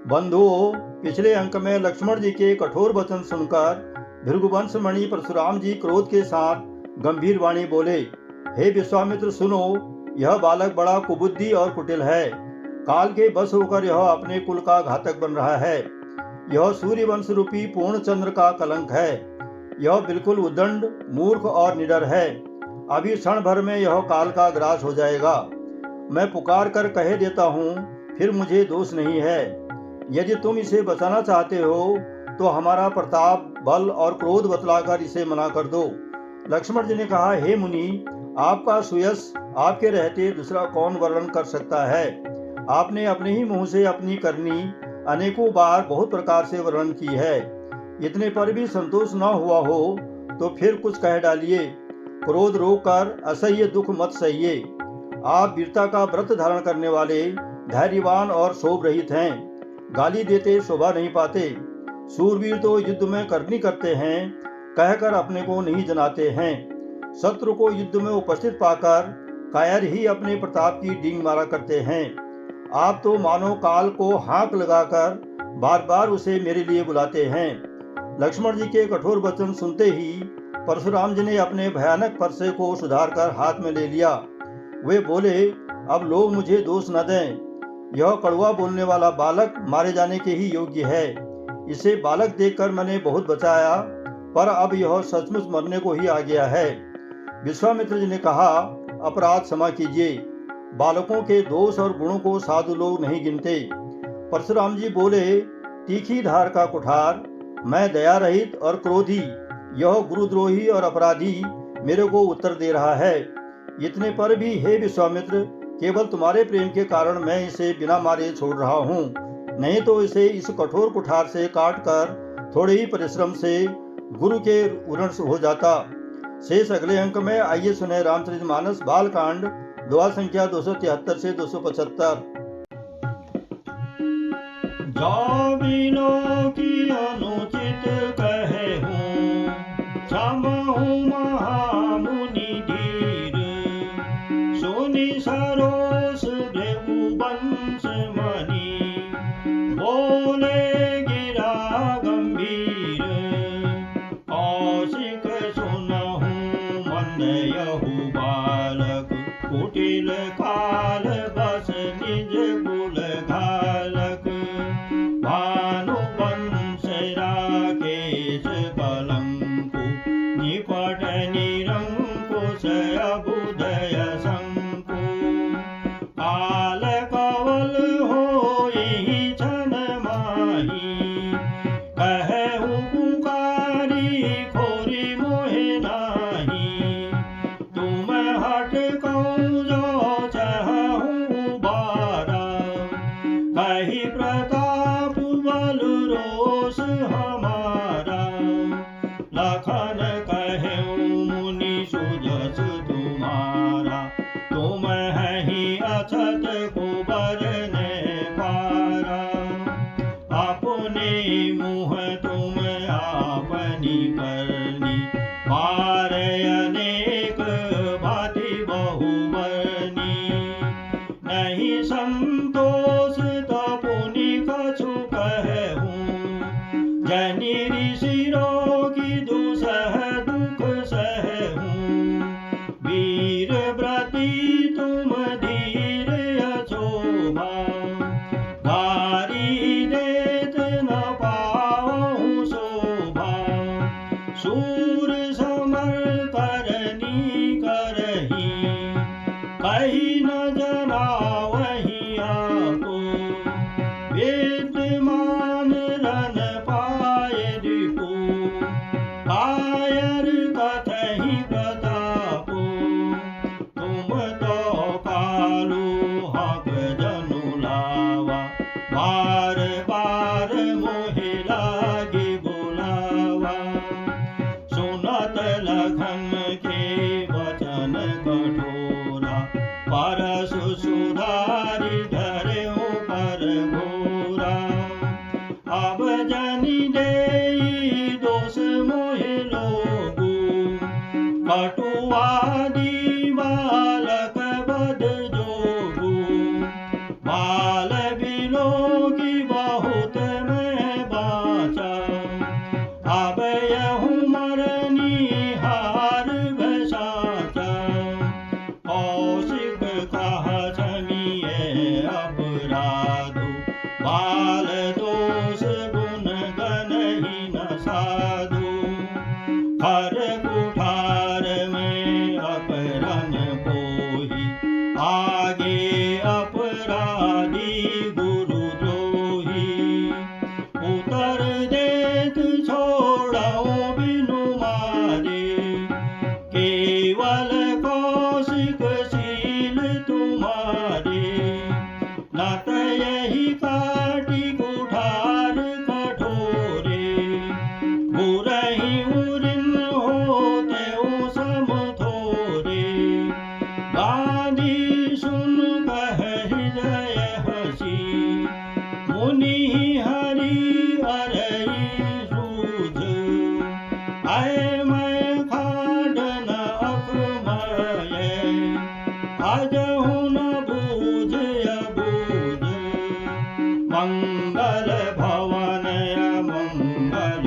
बंधुओं, पिछले अंक में लक्ष्मण जी के कठोर वचन सुनकर भृगुवंश मणि परशुराम जी क्रोध के साथ गंभीर वाणी बोले, हे विश्वामित्र सुनो, यह बालक बड़ा कुबुद्धि और कुटिल है। काल के बस होकर यह अपने कुल का घातक बन रहा है। यह सूर्यवंश रूपी पूर्ण चंद्र का कलंक है। यह बिल्कुल उद्दंड, मूर्ख और निडर है। अभी क्षण भर में यह काल का ग्रास हो जाएगा। मैं पुकार कर कह देता हूँ, फिर मुझे दोष नहीं है। यदि तुम इसे बचाना चाहते हो तो हमारा प्रताप, बल और क्रोध बतलाकर इसे मना कर दो। लक्ष्मण जी ने कहा, हे मुनि, आपका सुयश आपके रहते दूसरा कौन वर्णन कर सकता है। आपने अपने ही मुंह से अपनी करनी अनेकों बार बहुत प्रकार से वर्णन की है। इतने पर भी संतोष न हुआ हो तो फिर कुछ कह डालिए। क्रोध रोककर असह्य दुख मत सहिए। आप वीरता का व्रत धारण करने वाले, धैर्यवान और शोभ रहित हैं। गाली देते शोभा नहीं पाते। सूरवीर तो युद्ध में करनी करते हैं, कहकर अपने को नहीं जनाते हैं। शत्रु को युद्ध में उपस्थित पाकर कायर ही अपने प्रताप की डींग मारा करते हैं। आप तो मानो काल को हाँक लगाकर बार बार उसे मेरे लिए बुलाते हैं। लक्ष्मण जी के कठोर वचन सुनते ही परशुराम जी ने अपने भयानक फरसे को सुधारकर हाथ में ले लिया। वे बोले, अब लोग मुझे दोष न दें। यह कड़वा बोलने वाला बालक मारे जाने के ही योग्य है। इसे बालक देखकर मैंने बहुत बचाया, पर अब यह सचमुच मरने को ही आ गया है। विश्वामित्र जी ने कहा, अपराध क्षमा कीजिए। बालकों के दोष और गुणों को साधु लोग नहीं गिनते। परशुराम जी बोले, तीखी धार का कुठार, मैं दया रहित और क्रोधी, यह गुरुद्रोही और अपराधी मेरे को उत्तर दे रहा है। इतने पर भी हे विश्वामित्र, केवल तुम्हारे प्रेम के कारण मैं इसे बिना मारे छोड़ रहा हूँ, नहीं तो इसे इस कठोर कुठार से काटकर थोड़े ही परिश्रम से गुरु के ऋण हो जाता। शेष अगले अंक में। आइए सुने रामचरितमानस बालकांड दुआ संख्या 273 से 275। जाबिनो की अनुचित कहे हूँ, क्षमहु महामुनि धीर। सुनि सरोष भृगुवंश मणि, बोले गिरा गंभीर। कौशिक सुनहु मन यहु बालक, कुटिल काल बस निज कुल घालक। भानुवंश राकेश कलंकु, निपट निरंकुश अबुदय शंकु। काल कवल होई क्षण माही, कहु पुकारी खोरी मोहि नाही। तुम हट कहूँ जो चाहूँ बारा, कही प्रताप बल रोष हमारा। लखन कहूँ मुनि सुजस तुम्हारा, तुम ही अछत कुबर ने पारा। अपने मुँह तुम आपनी करनी, मारे अनेक भांति बहुबरनी। नहीं संतोष तपुनि कछु कहूँ, जय समये अजहु न बूझ अबूझ मंगल भवन अमंगल